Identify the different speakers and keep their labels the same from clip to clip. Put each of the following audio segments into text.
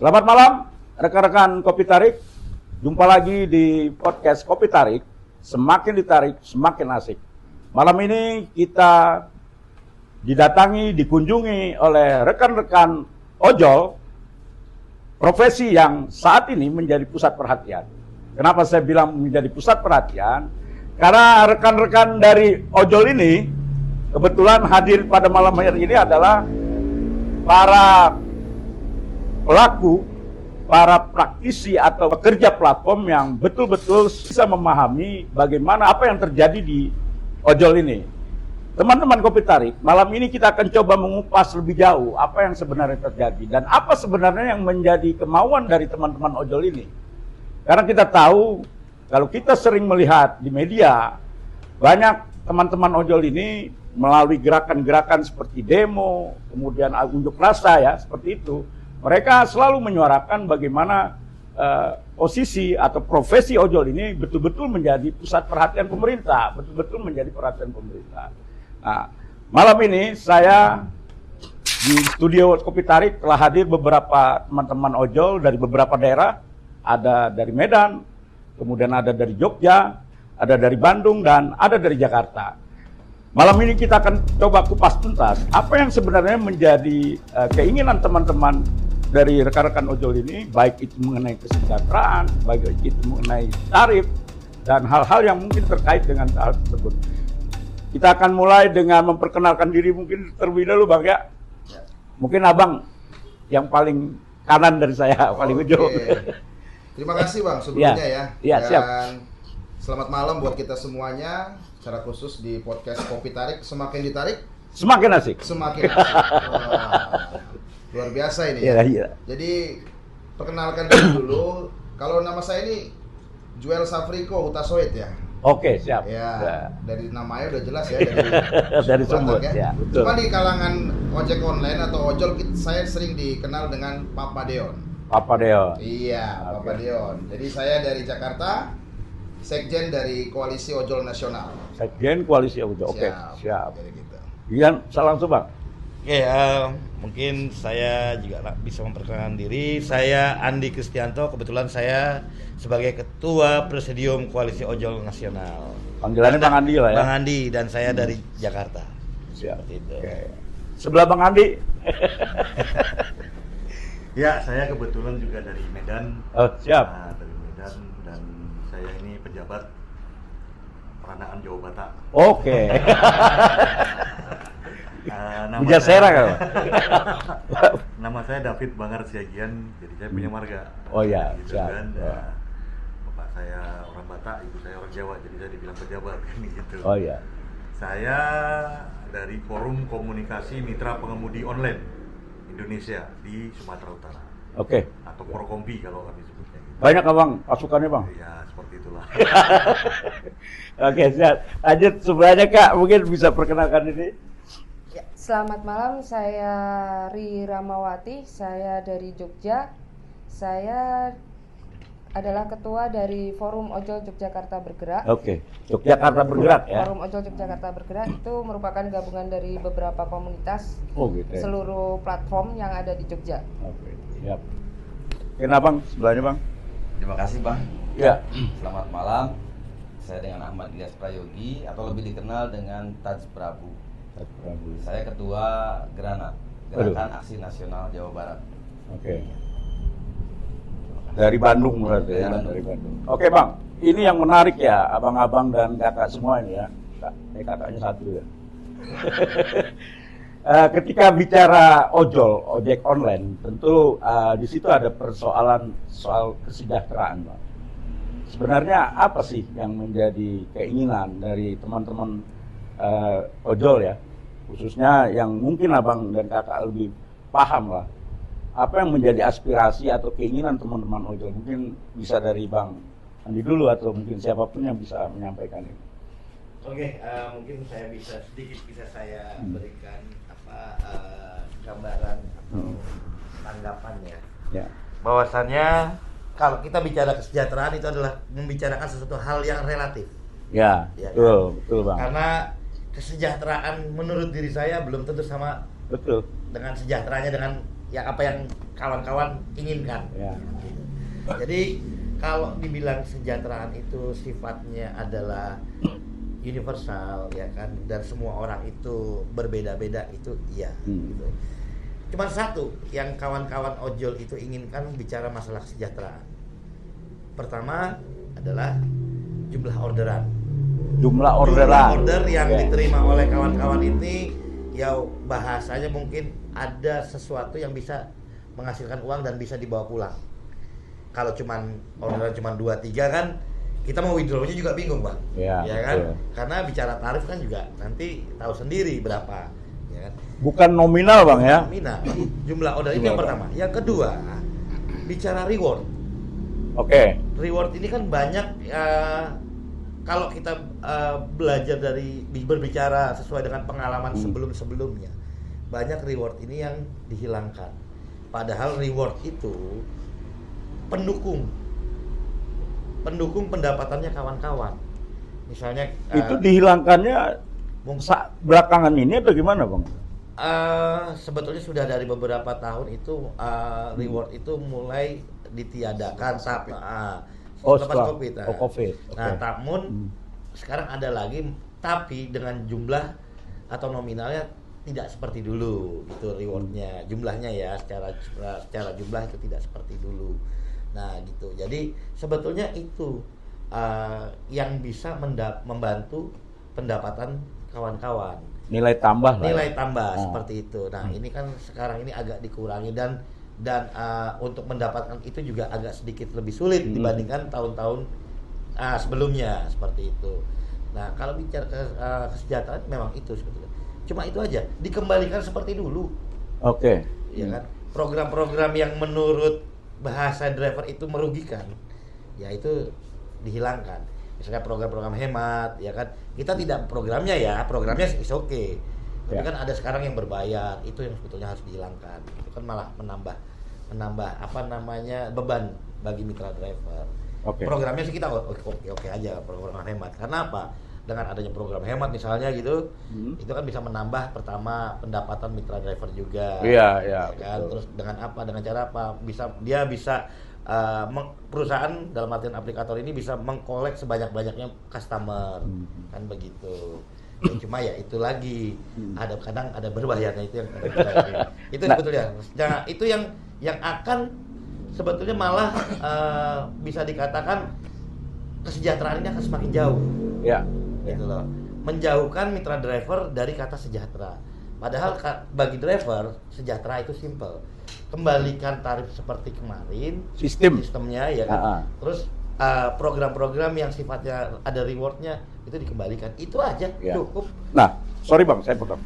Speaker 1: Selamat malam, rekan-rekan Kopi Tarik. Jumpa lagi di podcast Kopi Tarik. Semakin ditarik, semakin asik. Malam ini kita dikunjungi oleh rekan-rekan ojol, profesi yang saat ini menjadi pusat perhatian. Kenapa saya bilang menjadi pusat perhatian? Karena rekan-rekan dari ojol ini kebetulan hadir pada malam hari ini adalah para pelaku, para praktisi atau pekerja platform yang betul-betul bisa memahami bagaimana apa yang terjadi di ojol ini. Teman-teman Kopi Tarik, malam ini kita akan coba mengupas lebih jauh apa yang sebenarnya terjadi dan apa sebenarnya yang menjadi kemauan dari teman-teman ojol ini. Karena kita tahu, kalau kita sering melihat di media, banyak teman-teman ojol ini melalui gerakan-gerakan seperti demo, kemudian unjuk rasa ya, seperti itu. Mereka selalu menyuarakan bagaimana posisi atau profesi ojol ini betul-betul menjadi pusat perhatian pemerintah, betul-betul menjadi perhatian pemerintah. Nah, malam ini saya di studio Kopi Tarik telah hadir beberapa teman-teman ojol dari beberapa daerah, ada dari Medan, kemudian ada dari Jogja, ada dari Bandung, dan ada dari Jakarta. Malam ini kita akan coba kupas tuntas apa yang sebenarnya menjadi keinginan teman-teman dari rekan-rekan ojol ini, baik itu mengenai kesejahteraan, baik itu mengenai tarif, dan hal-hal yang mungkin terkait dengan hal tersebut. Kita akan mulai dengan memperkenalkan diri mungkin terlebih dahulu Bang ya. Mungkin Abang yang paling kanan dari saya, paling ujung.
Speaker 2: Terima kasih Bang sebelumnya ya.
Speaker 1: Iya, siap.
Speaker 2: Selamat malam buat kita semuanya, secara khusus di podcast Kopi Tarik. Semakin ditarik,
Speaker 1: semakin asik.
Speaker 2: Semakin asik. Luar biasa ini ya.
Speaker 1: Iya.
Speaker 2: Jadi perkenalkan dulu. Kalau nama saya ini Juel Safriko Hutasoid ya.
Speaker 1: Oke, siap.
Speaker 2: Ya, dari namanya udah jelas ya
Speaker 1: dari Sumut
Speaker 2: ya.
Speaker 1: Betul.
Speaker 2: Cuma di kalangan ojek online atau ojol saya sering dikenal dengan Papa Deon.
Speaker 1: Papa Deon.
Speaker 2: Iya, okay. Papa Deon. Jadi saya dari Jakarta, Sekjen dari Koalisi Ojol Nasional.
Speaker 1: Sekjen Koalisi Ojol. Oke, siap.
Speaker 2: Jadi gitu.
Speaker 1: Ian, salam langsung Bang.
Speaker 3: Oke, mungkin saya juga bisa memperkenalkan diri. Saya Andi Kristianto, kebetulan saya sebagai Ketua Presidium Koalisi Ojol Nasional.
Speaker 1: Panggilannya Bang Andi lah ya?
Speaker 3: Bang Andi, dan saya dari Jakarta.
Speaker 1: Siap.
Speaker 3: Itu.
Speaker 1: Oke. Sebelah Bang Andi.
Speaker 4: Ya, saya kebetulan juga dari Medan.
Speaker 1: Oh, siap.
Speaker 4: Dari Medan, dan saya ini pejabat Peranaan Jawa Batak.
Speaker 1: Oke.
Speaker 4: Saya,
Speaker 1: kan?
Speaker 4: Nama saya David Bangar Siagian, jadi saya punya marga.
Speaker 1: Oh ya,
Speaker 4: gitu
Speaker 1: siap.
Speaker 4: kan. Bapak saya orang Batak, ibu saya orang Jawa, jadi saya dibilang pejabat kan gitu.
Speaker 1: Oh ya.
Speaker 4: Saya dari Forum Komunikasi Mitra Pengemudi Online Indonesia di Sumatera Utara.
Speaker 1: Oke.
Speaker 4: Atau Forkompi kalau kami sebutnya. Gitu.
Speaker 1: Banyak Abang pasukannya Bang?
Speaker 4: Ya, seperti itulah.
Speaker 1: Oke, siap. Lanjut sebenarnya Kak, mungkin bisa perkenalkan ini.
Speaker 5: Ya, selamat malam, saya Ri Ramawati, saya dari Jogja. Saya adalah ketua dari Forum Ojol Yogyakarta Bergerak.
Speaker 1: Oke, Yogyakarta Bergerak ya.
Speaker 5: Forum Ojol Yogyakarta Bergerak itu merupakan gabungan dari beberapa komunitas
Speaker 1: gitu.
Speaker 5: Seluruh platform yang ada di Jogja.
Speaker 1: Oke, siap. Kenapa Bang? Sebelahnya Bang.
Speaker 6: Terima kasih Bang.
Speaker 1: Ya.
Speaker 6: Selamat malam. Saya dengan Ahmad Ilyas Prayogi atau lebih dikenal dengan Taj Prabu. Saya ketua Gerakan Aksi Nasional Jawa Barat.
Speaker 1: Oke. Dari Bandung berarti ya.
Speaker 6: Dari Bandung.
Speaker 1: Oke Bang, ini yang menarik ya, abang-abang dan kakak semua ini ya. Kakaknya satu ya. Ketika bicara ojek online, tentu di situ ada persoalan soal kesejahteraan, Bang. Sebenarnya apa sih yang menjadi keinginan dari teman-teman ojol ya, khususnya yang mungkin abang dan kakak lebih paham lah, apa yang menjadi aspirasi atau keinginan teman-teman ojol? Mungkin bisa dari Bang Andi dulu atau mungkin siapapun yang bisa menyampaikan ini.
Speaker 3: Oke, mungkin saya bisa saya berikan gambaran atau tanggapannya.
Speaker 1: Ya.
Speaker 3: Bahwasannya kalau kita bicara kesejahteraan itu adalah membicarakan sesuatu hal yang relatif.
Speaker 1: Ya,
Speaker 3: Ya,
Speaker 1: betul, betul Bang.
Speaker 3: Karena kesejahteraan menurut diri saya belum tentu sama
Speaker 1: Betul.
Speaker 3: dengan sejahteranya dengan yang apa yang kawan-kawan inginkan.
Speaker 1: Ya.
Speaker 3: Jadi kalau dibilang kesejahteraan itu sifatnya adalah universal ya kan, dan semua orang itu berbeda-beda, itu iya gitu. Cuman satu yang kawan-kawan ojol itu inginkan bicara masalah kesejahteraan. Pertama adalah jumlah orderan.
Speaker 1: Jumlah
Speaker 3: Order yang diterima oleh kawan-kawan ini ya bahasanya mungkin ada sesuatu yang bisa menghasilkan uang dan bisa dibawa pulang. Kalau cuman orderan cuman 2-3 kan kita mau withdrawnya juga bingung, Bang.
Speaker 1: Ya
Speaker 3: kan?
Speaker 1: betul.
Speaker 3: Karena bicara tarif kan juga nanti tahu sendiri berapa, ya kan?
Speaker 1: Bukan nominal, Bang, ya.
Speaker 3: Nominal. Jumlah order itu yang pertama. Yang kedua, bicara reward.
Speaker 1: Oke.
Speaker 3: Reward ini kan banyak kalau kita belajar dari berbicara sesuai dengan pengalaman sebelum-sebelumnya. Banyak reward ini yang dihilangkan. Padahal reward itu pendukung pendapatannya kawan-kawan. Misalnya
Speaker 1: Itu dihilangkannya belakangan ini atau gimana, Bang?
Speaker 3: Sebetulnya sudah dari beberapa tahun itu reward itu mulai ditiadakan setelah COVID.
Speaker 1: COVID.
Speaker 3: Nah, namun sekarang ada lagi, tapi dengan jumlah atau nominalnya tidak seperti dulu itu rewardnya, jumlahnya ya, secara jumlah itu tidak seperti dulu. Nah gitu, jadi sebetulnya itu yang bisa membantu pendapatan kawan-kawan.
Speaker 1: Nilai tambah lah.
Speaker 3: Nilai tambah seperti itu. Nah ini kan sekarang ini agak dikurangi dan untuk mendapatkan itu juga agak sedikit lebih sulit dibandingkan tahun-tahun sebelumnya seperti itu. Nah kalau bicara kesejahteraan memang itu sebetulnya. Cuma itu aja, dikembalikan seperti dulu.
Speaker 1: Oke.
Speaker 3: Ya kan? Program-program yang menurut bahasa driver itu merugikan, ya itu dihilangkan. Misalnya program-program hemat, ya kan? Kita tidak programnya is okay. Tapi kan ada sekarang yang berbayar, itu yang sebetulnya harus dihilangkan. Itu kan malah menambah beban bagi mitra driver. Programnya sih kita oke aja, program hemat. Karena apa? Dengan adanya program hemat misalnya gitu, itu kan bisa menambah pertama pendapatan mitra driver juga.
Speaker 1: Iya,
Speaker 3: kan? Terus dengan apa? Dengan cara apa? Dia bisa perusahaan dalam artian aplikator ini bisa mengkolek sebanyak-banyaknya customer, kan begitu. Ya, cuma ya itu lagi kadang ada berbayarnya itu yang itu sebetulnya. Nah, itu yang akan sebetulnya malah bisa dikatakan kesejahteraan ini akan semakin jauh.
Speaker 1: Ya.
Speaker 3: Gitu loh. Menjauhkan mitra driver dari kata sejahtera. Padahal bagi driver sejahtera itu simple. Kembalikan tarif seperti kemarin, sistemnya ya kan. Terus program-program yang sifatnya ada rewardnya itu dikembalikan. Itu aja cukup.
Speaker 1: Nah, sorry Bang, saya potong.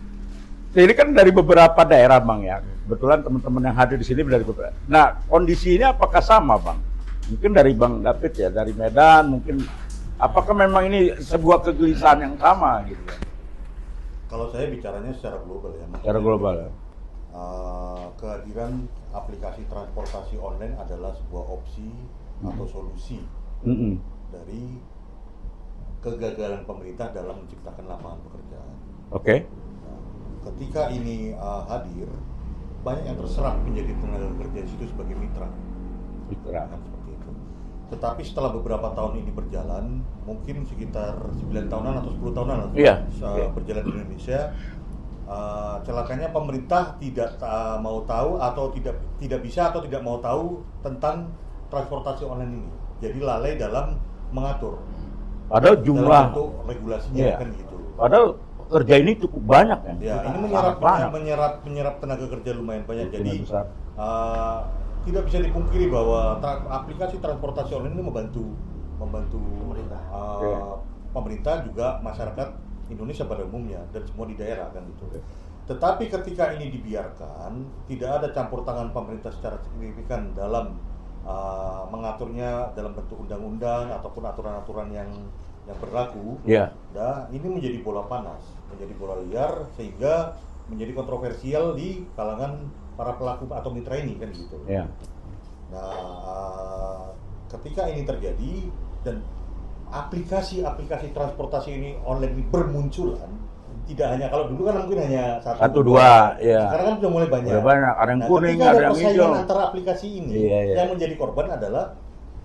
Speaker 1: Ini kan dari beberapa daerah, Bang, ya. Kebetulan teman-teman yang hadir di sini dari beberapa. Nah, kondisi ini apakah sama, Bang? Mungkin dari Bang David ya, dari Medan, mungkin apakah memang ini sebuah kegelisahan yang sama gitu ya?
Speaker 4: Kalau saya bicaranya secara global ya.
Speaker 1: Secara global ya.
Speaker 4: Kehadiran aplikasi transportasi online adalah sebuah opsi atau solusi dari kegagalan pemerintah dalam menciptakan lapangan pekerjaan.
Speaker 1: Oke.
Speaker 4: Nah, ketika ini hadir, banyak yang terserap menjadi tenaga kerja di situ sebagai mitra. Kan, seperti itu. Tetapi setelah beberapa tahun ini berjalan, mungkin sekitar 9 tahunan atau 10 tahunan berjalan di Indonesia, celakanya pemerintah tidak mau tahu atau tidak bisa atau tidak mau tahu tentang transportasi online ini. Jadi lalai dalam mengatur.
Speaker 1: Padahal jumlah
Speaker 4: dalam bentuk regulasinya kan gitu.
Speaker 1: Padahal kerja ini cukup banyak kan.
Speaker 4: Ya, ini menyerap tenaga kerja lumayan banyak. Jadi tidak bisa dipungkiri bahwa aplikasi transportasi online ini membantu pemerintah juga masyarakat Indonesia pada umumnya dan semua di daerah kan gitu. Tetapi ketika ini dibiarkan, tidak ada campur tangan pemerintah secara signifikan dalam mengaturnya dalam bentuk undang-undang ataupun aturan-aturan yang berlaku. Nah, ini menjadi bola panas, menjadi bola liar sehingga menjadi kontroversial di kalangan para pelaku atau mitra ini kan gitu. Nah, ketika ini terjadi dan aplikasi transportasi ini online ini bermunculan, tidak hanya kalau dulu kan mungkin hanya
Speaker 1: Satu, dua, ya.
Speaker 4: Sekarang kan sudah mulai banyak.
Speaker 1: Udah banyak, ada yang kuning,
Speaker 4: ketika
Speaker 1: ada yang
Speaker 4: persaingan
Speaker 1: hijau.
Speaker 4: antara aplikasi ini,
Speaker 1: Iya.
Speaker 4: yang menjadi korban adalah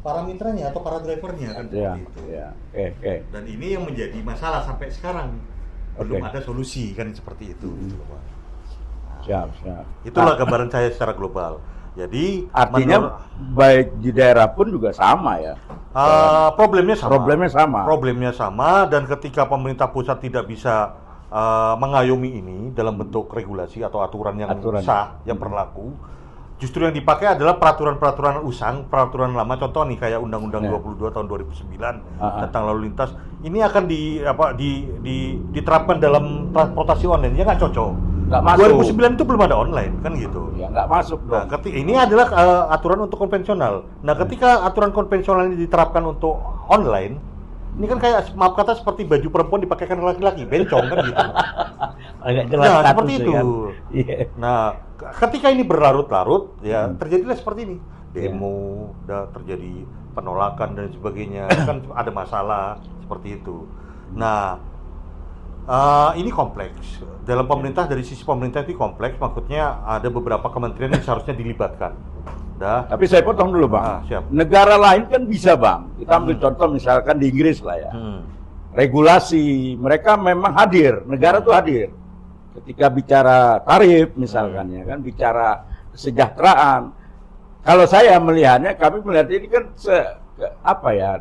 Speaker 4: para mitranya atau para drivernya kan
Speaker 1: Iya,
Speaker 4: seperti itu.
Speaker 1: iya. Oke.
Speaker 4: Dan ini yang menjadi masalah sampai sekarang. Belum
Speaker 1: Oke.
Speaker 4: ada solusi kan seperti itu. Gitu loh, Pak.
Speaker 1: Siap.
Speaker 4: Itulah gambaran saya secara global. Jadi
Speaker 1: Artinya baik di daerah pun juga sama ya.
Speaker 4: problemnya sama.
Speaker 1: Problemnya sama.
Speaker 4: Dan ketika pemerintah pusat tidak bisa mengayomi ini dalam bentuk regulasi atau aturan yang sah, yang berlaku, justru yang dipakai adalah peraturan-peraturan usang, peraturan lama. Contoh nih kayak Undang-Undang 22 tahun 2009 tentang lalu lintas. Ini akan diterapkan dalam transportasi online, ya nggak cocok.
Speaker 1: Nggak masuk.
Speaker 4: 2009 itu belum ada online kan gitu.
Speaker 1: Ya nggak masuk dong.
Speaker 4: Nah, ini adalah aturan untuk konvensional. Nah, ketika aturan konvensional ini diterapkan untuk online, ini kan kayak maaf kata seperti baju perempuan dipakaikan laki-laki, bencong kan gitu.
Speaker 1: Agak jelas
Speaker 4: Nah,
Speaker 1: status
Speaker 4: seperti
Speaker 1: ya
Speaker 4: itu.
Speaker 1: kan? Iya.
Speaker 4: Nah, ketika ini berlarut-larut, ya terjadilah seperti ini. Demo, terjadi penolakan dan sebagainya, kan ada masalah seperti itu. Nah, ini kompleks. Dalam pemerintah, dari sisi pemerintah itu kompleks, maksudnya ada beberapa kementerian yang seharusnya dilibatkan.
Speaker 1: Tapi saya potong dulu Bang.
Speaker 4: Siap.
Speaker 1: Negara lain kan bisa Bang. Kita ambil contoh misalkan di Inggris lah ya. Regulasi, mereka memang hadir, negara tuh hadir. Ketika bicara tarif misalkan ya kan, bicara kesejahteraan. Kalau saya melihatnya, kami melihat ini kan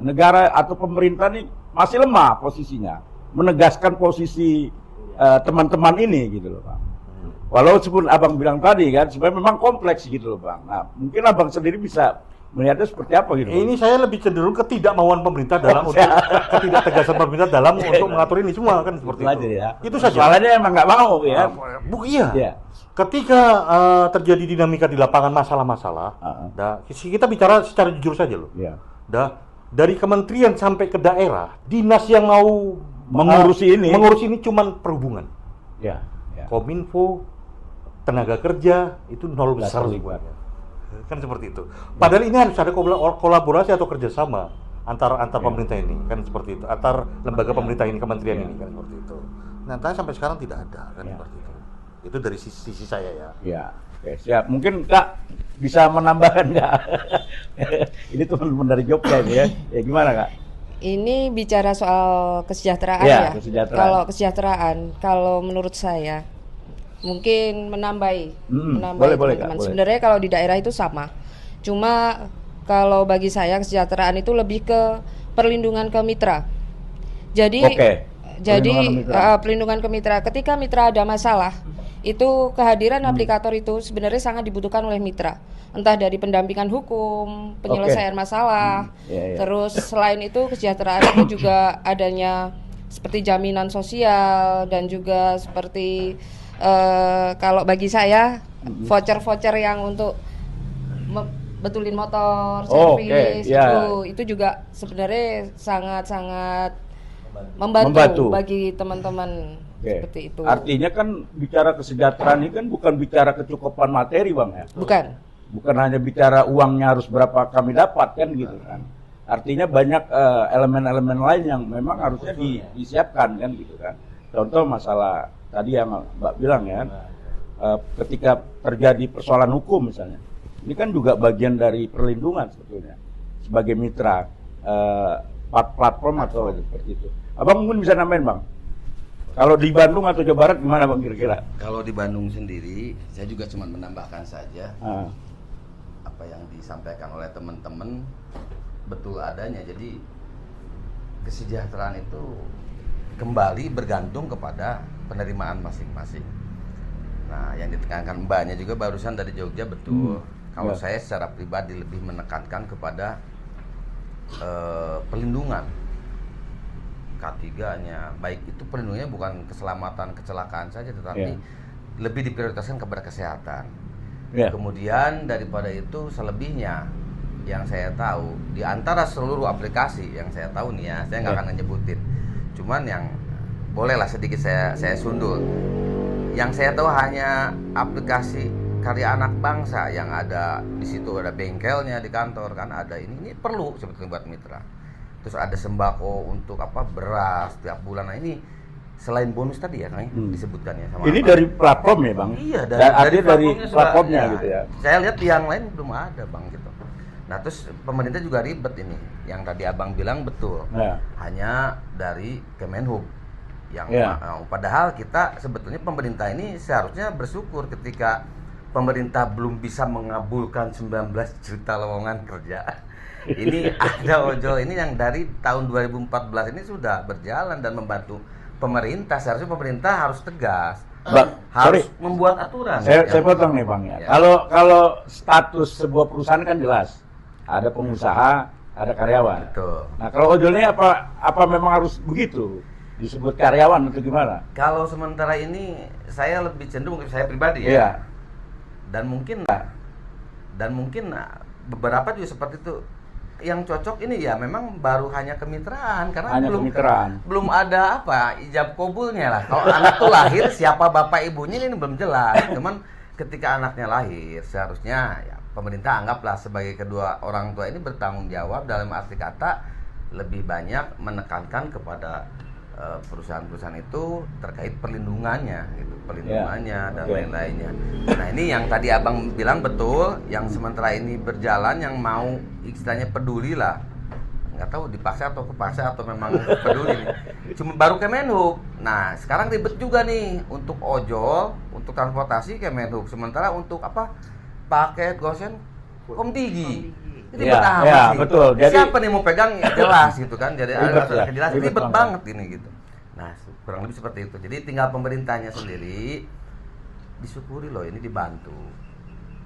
Speaker 1: negara atau pemerintah ini masih lemah posisinya, menegaskan posisi teman-teman ini gitu loh Bang. Walaupun Abang bilang tadi kan, sebenarnya memang kompleks gitu loh Bang. Nah, mungkin Abang sendiri bisa melihatnya seperti apa gitu.
Speaker 4: Ini saya lebih cenderung ketidakmauan pemerintah dalam untuk ketidaktegasan pemerintah dalam untuk mengatur ini semua kan seperti itu.
Speaker 1: Ya.
Speaker 4: Itu saja.
Speaker 1: Soalnya emang nggak mau ya.
Speaker 4: Iya. Ketika terjadi dinamika di lapangan masalah-masalah, kita bicara secara jujur saja loh.
Speaker 1: Iya.
Speaker 4: Dari kementerian sampai ke daerah, dinas yang mau mengurus ini cuman perhubungan.
Speaker 1: Ya.
Speaker 4: Kominfo, tenaga kerja itu nol besar semuanya. Kan seperti itu. Padahal ini harus ada kolaborasi atau kerjasama antar pemerintah ini kan seperti itu, antar lembaga pemerintah ini, kementerian ini kan seperti itu. Nah, sampai sekarang tidak ada kan seperti itu. Itu dari sisi saya ya.
Speaker 1: Ya, oke, siap. Mungkin Kak bisa menambahkan nggak? Ini teman-teman dari Jogja ini ya. Ya gimana Kak?
Speaker 5: Ini bicara soal kesejahteraan
Speaker 1: ya.
Speaker 5: Kesejahteraan. Kalau kesejahteraan, kalau menurut saya mungkin menambahi
Speaker 1: boleh,
Speaker 5: teman-teman.
Speaker 1: Kak,
Speaker 5: sebenarnya kalau di daerah itu sama. Cuma kalau bagi saya kesejahteraan itu lebih ke perlindungan ke mitra. Jadi perlindungan ke mitra. Ketika mitra ada masalah, itu kehadiran aplikator itu sebenarnya sangat dibutuhkan oleh mitra. Entah dari pendampingan hukum, penyelesaian masalah. Terus selain itu kesejahteraan itu juga adanya seperti jaminan sosial dan juga seperti kalau bagi saya voucher-voucher yang untuk betulin motor, servis itu juga sebenarnya sangat-sangat membantu bagi teman-teman seperti itu.
Speaker 1: Artinya kan bicara kesejahteraan ini kan bukan bicara kecukupan materi Bang ya. Bukan hanya bicara uangnya harus berapa kami dapat kan gitu kan. Artinya banyak elemen-elemen lain yang memang harusnya disiapkan kan gitu kan. Contoh masalah tadi yang Mbak bilang ya, ketika terjadi persoalan hukum misalnya, ini kan juga bagian dari perlindungan sebetulnya sebagai mitra platform atau seperti itu. Abang mungkin bisa nambahin Bang. Kalau di Bandung atau Jawa Barat gimana Bang kira-kira?
Speaker 6: Kalau di Bandung sendiri, saya juga cuma menambahkan saja apa yang disampaikan oleh teman-teman betul adanya. Jadi kesejahteraan itu kembali bergantung kepada penerimaan masing-masing. Nah, yang ditekankan Mbaknya juga barusan dari Jogja betul. Kalau saya secara pribadi lebih menekankan kepada pelindungan K3-nya. Baik itu pelindungannya bukan keselamatan, kecelakaan saja, tetapi lebih diprioritaskan kepada kesehatan. Kemudian daripada itu selebihnya yang saya tahu di antara seluruh aplikasi yang saya tahu nih ya, saya nggak akan nyebutin. Cuman yang bolehlah sedikit saya sundul. Yang saya tahu hanya aplikasi Karya Anak Bangsa yang ada di situ, ada bengkelnya di kantor kan, ada ini perlu sebetulnya buat mitra. Terus ada sembako untuk beras tiap bulan. Nah, ini selain bonus tadi ya Kang, disebutkan ya sama
Speaker 1: ini
Speaker 6: Abang.
Speaker 1: dari platform ya Bang?
Speaker 6: Iya,
Speaker 1: dari platformnya
Speaker 6: sudah,
Speaker 1: gitu ya.
Speaker 6: Saya lihat yang lain belum ada Bang gitu. Nah terus pemerintah juga ribet ini, yang tadi Abang bilang betul, hanya dari Kemenhub. Yang padahal kita sebetulnya pemerintah ini seharusnya bersyukur ketika pemerintah belum bisa mengabulkan 19 juta lowongan kerja. Ini ada ojol ini yang dari tahun 2014 ini sudah berjalan dan membantu pemerintah. Seharusnya pemerintah harus tegas, harus membuat aturan.
Speaker 1: Saya potong nih Bang ya. Kalau status sebuah perusahaan kan jelas, ada pengusaha, ada karyawan.
Speaker 6: Betul.
Speaker 1: Nah kalau ojol ini apa memang harus begitu? Disebut karyawan atau gimana?
Speaker 6: Kalau sementara ini saya lebih cenderung, saya pribadi ya.
Speaker 1: Iya.
Speaker 6: Dan mungkin beberapa juga seperti itu. Yang cocok ini ya memang baru hanya kemitraan karena belum ada apa ijab kabulnya lah. Kalau anak tuh lahir siapa bapak ibunya ini belum jelas. Cuman ketika anaknya lahir seharusnya ya pemerintah anggaplah sebagai kedua orang tua ini bertanggung jawab dalam arti kata lebih banyak menekankan kepada perusahaan-perusahaan itu terkait perlindungannya gitu, dan lain-lainnya. Nah ini yang tadi Abang bilang betul, yang sementara ini berjalan, yang mau istilahnya peduli lah, nggak tahu dipaksa atau kepaksa atau memang peduli nih. Cuma baru Kemenhub. Nah sekarang ribet juga nih untuk ojol, untuk transportasi Kemenhub. Sementara untuk apa paket gosen Komtigi. Itu
Speaker 1: betul.
Speaker 6: Jadi siapa nih mau pegang jelas gitu kan. Jadi ada kejelasan ribet banget ini gitu. Nah, kurang lebih seperti itu. Jadi tinggal pemerintahnya sendiri disyukuri loh ini dibantu.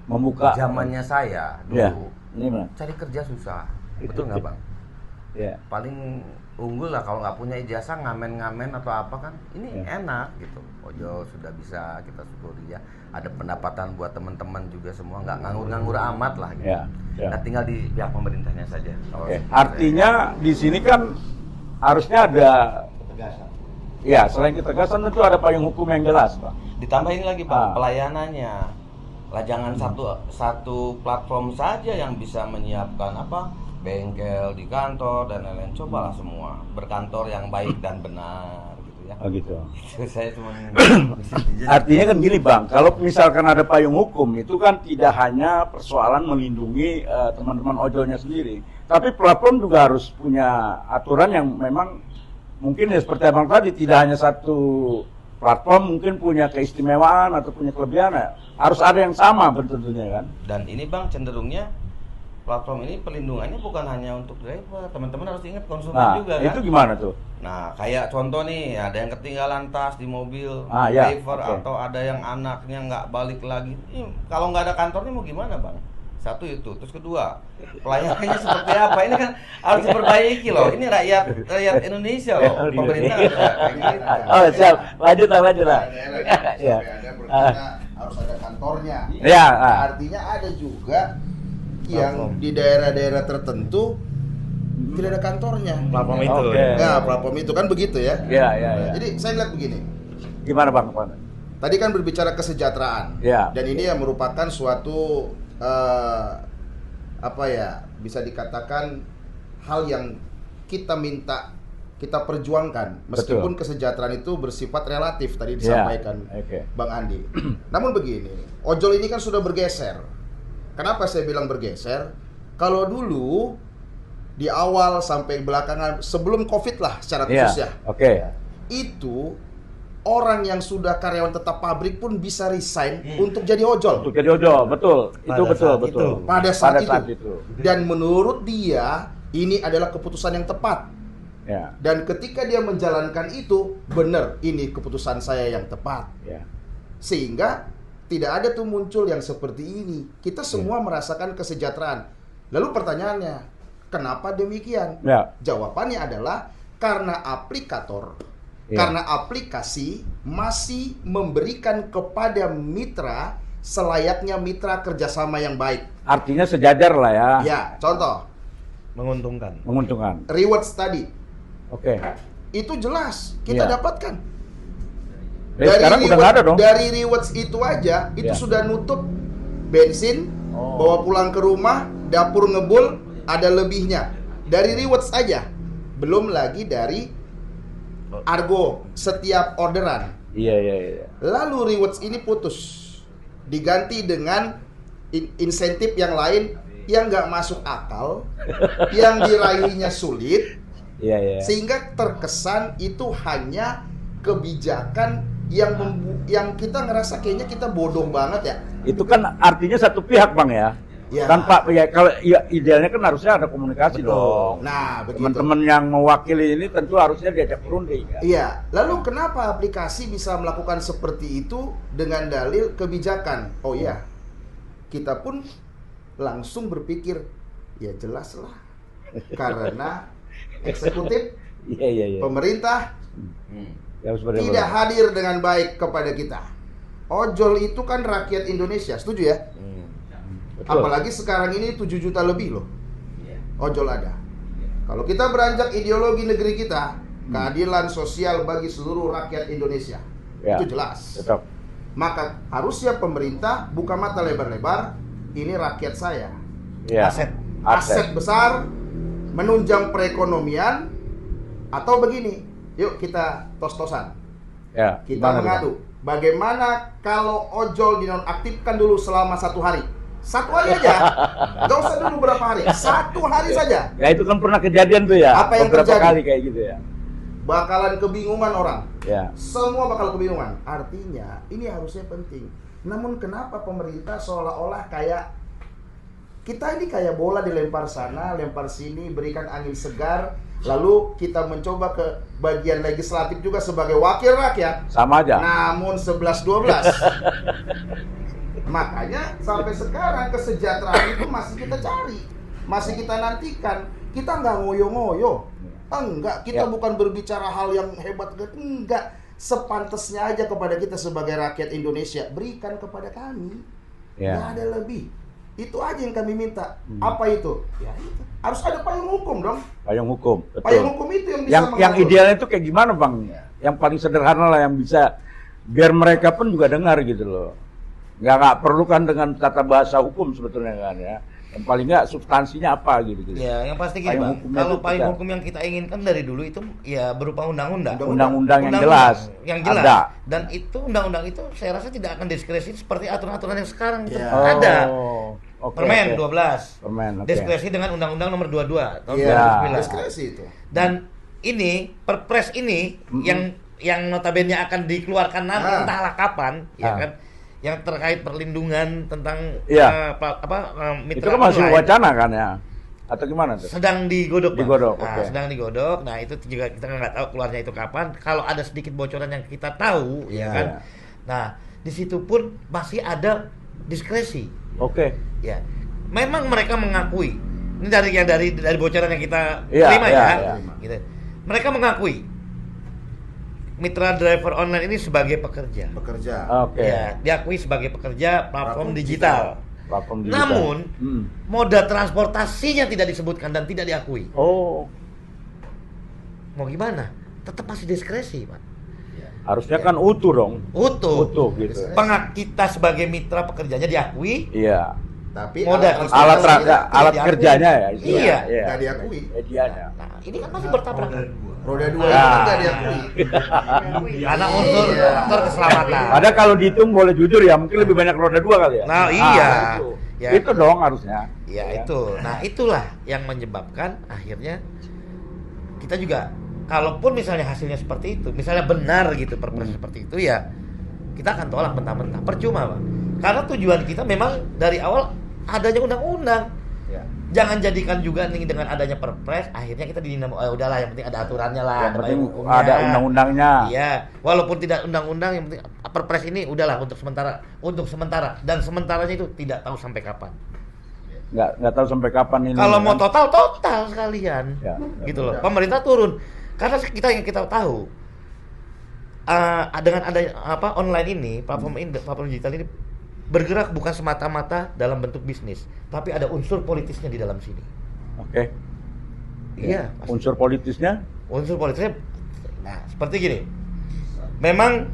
Speaker 1: Membuka
Speaker 6: zamannya saya dulu.
Speaker 1: Ini
Speaker 6: cari kerja susah. Betul nggak Bang?
Speaker 1: Iya.
Speaker 6: Paling unggul lah kalau nggak punya ijazah ngamen-ngamen atau apa kan. Ini enak gitu. Ojol sudah bisa kita syukuri ya. Ada pendapatan buat teman-teman juga semua, nggak nganggur-nganggur amat lah gitu. Nah tinggal di pihak pemerintahnya saja.
Speaker 1: Artinya di sini kan harusnya ada ketegasan. Ya, selain ketegasan tentu ada payung hukum yang jelas, Pak.
Speaker 6: Ditambah ini lagi, Pak, pelayanannya. Lah jangan satu platform saja yang bisa menyiapkan apa? Bengkel di kantor dan lain-lain. Cobalah semua berkantor yang baik dan benar.
Speaker 1: Oh gitu.
Speaker 6: Saya cuma
Speaker 1: artinya kan gini Bang, kalau misalkan ada payung hukum itu kan tidak hanya persoalan melindungi teman-teman ojolnya sendiri, tapi platform juga harus punya aturan yang memang mungkin ya seperti Abang tadi, tidak hanya satu platform mungkin punya keistimewaan atau punya kelebihan ya. Harus ada yang sama tentunya kan.
Speaker 6: Dan ini Bang cenderungnya platform ini perlindungannya bukan hanya untuk driver, teman-teman harus ingat konsumen juga kan.
Speaker 1: Itu gimana tuh?
Speaker 6: Nah, kayak contoh nih, ada yang ketinggalan tas di mobil driver atau ada yang anaknya nggak balik lagi. Kalau nggak ada kantornya mau gimana Bang? Satu itu, terus kedua pelayanannya seperti apa? Ini kan harus diperbaiki loh. Ini rakyat Indonesia loh, pemerintah.
Speaker 1: Oh siap, lanjut lah.
Speaker 2: Ya. Harus ada kantornya.
Speaker 1: Ya.
Speaker 2: Artinya ada juga yang di daerah-daerah tertentu tidak ada kantornya.
Speaker 3: Platform itu.
Speaker 2: Ya, platform itu kan begitu ya.
Speaker 1: Iya.
Speaker 2: Jadi saya lihat begini.
Speaker 1: Gimana Bang?
Speaker 2: Tadi kan berbicara kesejahteraan.
Speaker 1: Ya.
Speaker 2: Dan ini yang merupakan suatu bisa dikatakan hal yang kita minta, kita perjuangkan, meskipun kesejahteraan itu bersifat relatif tadi disampaikan Bang Andi. Namun begini, ojol ini kan sudah bergeser. Kenapa saya bilang bergeser? Kalau dulu di awal sampai belakangan sebelum Covid lah secara khusus itu orang yang sudah karyawan tetap pabrik pun bisa resign untuk jadi ojol.
Speaker 1: Untuk jadi ojol, betul. Itu betul.
Speaker 2: Pada saat itu. Dan menurut dia ini adalah keputusan yang tepat.
Speaker 1: Ya.
Speaker 2: Dan ketika dia menjalankan itu, benar ini keputusan saya yang tepat.
Speaker 1: Ya.
Speaker 2: Sehingga tidak ada tuh muncul yang seperti ini. Kita semua merasakan kesejahteraan. Lalu pertanyaannya, kenapa demikian?
Speaker 1: Ya.
Speaker 2: Jawabannya adalah karena aplikator, karena aplikasi masih memberikan kepada mitra selayaknya mitra kerjasama yang baik.
Speaker 1: Artinya sejajar lah ya.
Speaker 2: Ya, contoh.
Speaker 3: Menguntungkan.
Speaker 2: Rewards tadi. Itu jelas kita dapatkan.
Speaker 1: Sekarang udah nggak ada dong.
Speaker 2: Dari rewards itu aja, itu sudah nutup bensin, bawa pulang ke rumah, dapur ngebul, ada lebihnya. Dari rewards aja. Belum lagi dari Argo setiap orderan.
Speaker 1: Iya.
Speaker 2: Lalu rewards ini putus, diganti dengan insentif yang lain yang nggak masuk akal, yang diraihnya sulit, sehingga terkesan itu hanya kebijakan yang kita ngerasa kayaknya kita bodoh banget ya.
Speaker 1: Itu kan artinya satu pihak, Bang ya. Tanpa kalau idealnya kan harusnya ada komunikasi. Betul. Dong.
Speaker 2: Nah, begitu.
Speaker 1: Teman-teman yang mewakili ini tentu harusnya diajak berunding. Kan?
Speaker 2: Iya. Lalu kenapa aplikasi bisa melakukan seperti itu dengan dalil kebijakan? Oh iya, kita pun langsung berpikir, ya jelaslah, karena eksekutif, pemerintah tidak hadir dengan baik kepada kita. Ojol itu kan rakyat Indonesia, setuju ya? Betul. Apalagi sekarang ini 7 juta lebih loh ojol ada. Kalau kita beranjak ideologi negeri kita, keadilan sosial bagi seluruh rakyat Indonesia, itu jelas. Betul. Maka harusnya pemerintah buka mata lebar-lebar, ini rakyat saya, aset besar, menunjang perekonomian, atau begini, yuk kita tos-tosan, kita mengadu. Bagaimana kalau ojol dinonaktifkan dulu selama 1 hari? 1 hari aja, nggak usah dulu berapa hari, 1 hari saja.
Speaker 1: Ya itu kan pernah kejadian tuh ya.
Speaker 2: Apa yang
Speaker 1: beberapa
Speaker 2: terjadi?
Speaker 1: Kali kayak gitu ya.
Speaker 2: Bakalan kebingungan orang.
Speaker 1: Ya.
Speaker 2: Semua bakal kebingungan. Artinya ini harusnya penting. Namun kenapa pemerintah seolah-olah kayak kita ini kayak bola dilempar sana, lempar sini, berikan angin segar, lalu kita mencoba ke bagian legislatif juga sebagai wakil rakyat.
Speaker 1: Sama aja.
Speaker 2: Namun 11-12. Makanya sampai sekarang kesejahteraan itu masih kita cari, masih kita nantikan. Kita nggak ngoyo-ngoyo, enggak. Kita bukan berbicara hal yang hebat, enggak. Sepantasnya aja kepada kita sebagai rakyat Indonesia, berikan kepada kami. Nggak ada lebih. Itu aja yang kami minta. Apa itu? Ya itu. Harus ada payung hukum dong.
Speaker 1: Payung hukum. Betul.
Speaker 2: Payung hukum itu yang bisa
Speaker 1: yang idealnya itu kayak gimana, Bang? Yang paling sederhana lah, yang bisa biar mereka pun juga dengar gitu loh. Nggak perlu kan dengan tata bahasa hukum sebetulnya kan ya. Yang paling nggak substansinya apa gitu.
Speaker 3: Ya, yang pasti gini, Bang. Kalau payung hukum yang kita inginkan dari dulu itu ya berupa undang-undang.
Speaker 1: Undang-undang yang jelas.
Speaker 3: Yang jelas.
Speaker 1: Ada.
Speaker 3: Dan itu undang-undang itu saya rasa tidak akan diskresi seperti aturan-aturan yang sekarang ada. Permen 12.
Speaker 1: Permen.
Speaker 3: Diskresi dengan Undang-Undang Nomor 22 tahun 2009.
Speaker 2: Diskresi itu.
Speaker 3: Dan ini Perpres ini yang notabene akan dikeluarkan nanti entahlah kapan, ya kan? Yang terkait perlindungan tentang mitra
Speaker 1: itu kan masih
Speaker 3: online.
Speaker 1: wacana kan ya, atau gimana tuh?
Speaker 3: Sedang digodok,
Speaker 1: Sedang
Speaker 3: digodok. Nah itu juga kita nggak tahu keluarnya itu kapan. Kalau ada sedikit bocoran yang kita tahu, ya kan. Nah di situ pun masih ada diskresi. Ya, memang mereka mengakui. Ini dari bocoran yang kita terima gitu. Mereka mengakui mitra driver online ini sebagai pekerja. Ya, diakui sebagai pekerja platform digital. Namun moda transportasinya tidak disebutkan dan tidak diakui. Mau gimana? Tetap masih diskresi, Pak.
Speaker 1: Harusnya kan utuh dong.
Speaker 3: Utuh
Speaker 1: gitu.
Speaker 3: Kita sebagai mitra pekerjanya diakui.
Speaker 2: Tapi
Speaker 1: alat kerjanya
Speaker 2: ya. Nggak diakui.
Speaker 1: Medianya.
Speaker 3: Nah, ini kan masih bertabrakan.
Speaker 2: Roda 2 itu nggak diakui.
Speaker 3: Karena unsur faktor keselamatan.
Speaker 1: Padahal kalau dihitung boleh jujur ya, mungkin lebih banyak roda 2 kali ya.
Speaker 3: Nah, iya.
Speaker 1: Itu dong harusnya.
Speaker 3: Itu. Nah, itulah yang menyebabkan akhirnya kita juga kalaupun misalnya hasilnya seperti itu, misalnya benar gitu Perpres seperti itu ya, kita akan tolak mentah-mentah. Percuma, Bang. Karena tujuan kita memang dari awal adanya undang-undang. Jangan jadikan juga nih dengan adanya Perpres akhirnya kita udahlah yang penting ada aturannya lah,
Speaker 1: ada hukumnya, ada undang-undangnya.
Speaker 3: Iya, walaupun tidak undang-undang yang penting Perpres ini udahlah untuk sementara dan sementaranya itu tidak tahu sampai kapan.
Speaker 1: Nggak tahu sampai kapan ini.
Speaker 3: Kalau mau total sekalian. Gitu loh. Pemerintah turun. Karena kita tahu dengan ada online ini, platform digital ini bergerak bukan semata-mata dalam bentuk bisnis, tapi ada unsur politisnya di dalam sini. Iya.
Speaker 1: Unsur politisnya?
Speaker 3: Nah, seperti gini. Memang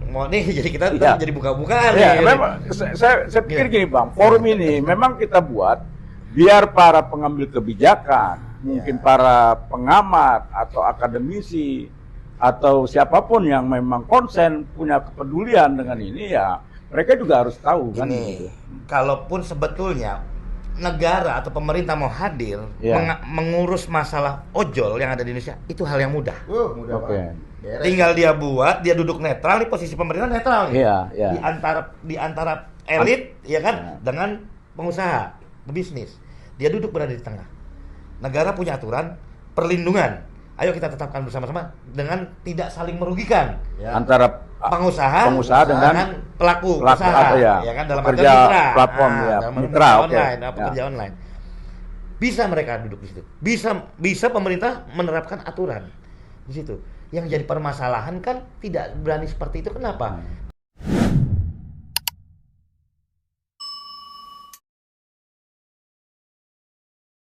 Speaker 3: mau nih jadi kita jadi buka-bukaan.
Speaker 1: Memang saya pikir gini, Bang. Forum ini memang kita buat biar para pengambil kebijakan, mungkin para pengamat atau akademisi atau siapapun yang memang konsen punya kepedulian dengan ini ya mereka juga harus tahu kan gitu.
Speaker 3: Kalaupun sebetulnya negara atau pemerintah mau hadir mengurus masalah ojol yang ada di Indonesia itu hal yang mudah.
Speaker 2: Mudah banget.
Speaker 3: Tinggal dia buat, dia duduk netral nih, posisi pemerintah netral nih. Di antara elit ya kan dengan pengusaha, pebisnis. Dia duduk berada di tengah. Negara punya aturan perlindungan. Ayo kita tetapkan bersama-sama dengan tidak saling merugikan
Speaker 1: antara
Speaker 3: pengusaha dengan pelaku usaha ya kan, dalam arti mitra
Speaker 1: platform mitra
Speaker 3: online, pekerja online. Bisa mereka duduk di situ. Bisa pemerintah menerapkan aturan di situ. Yang jadi permasalahan kan tidak berani seperti itu, kenapa?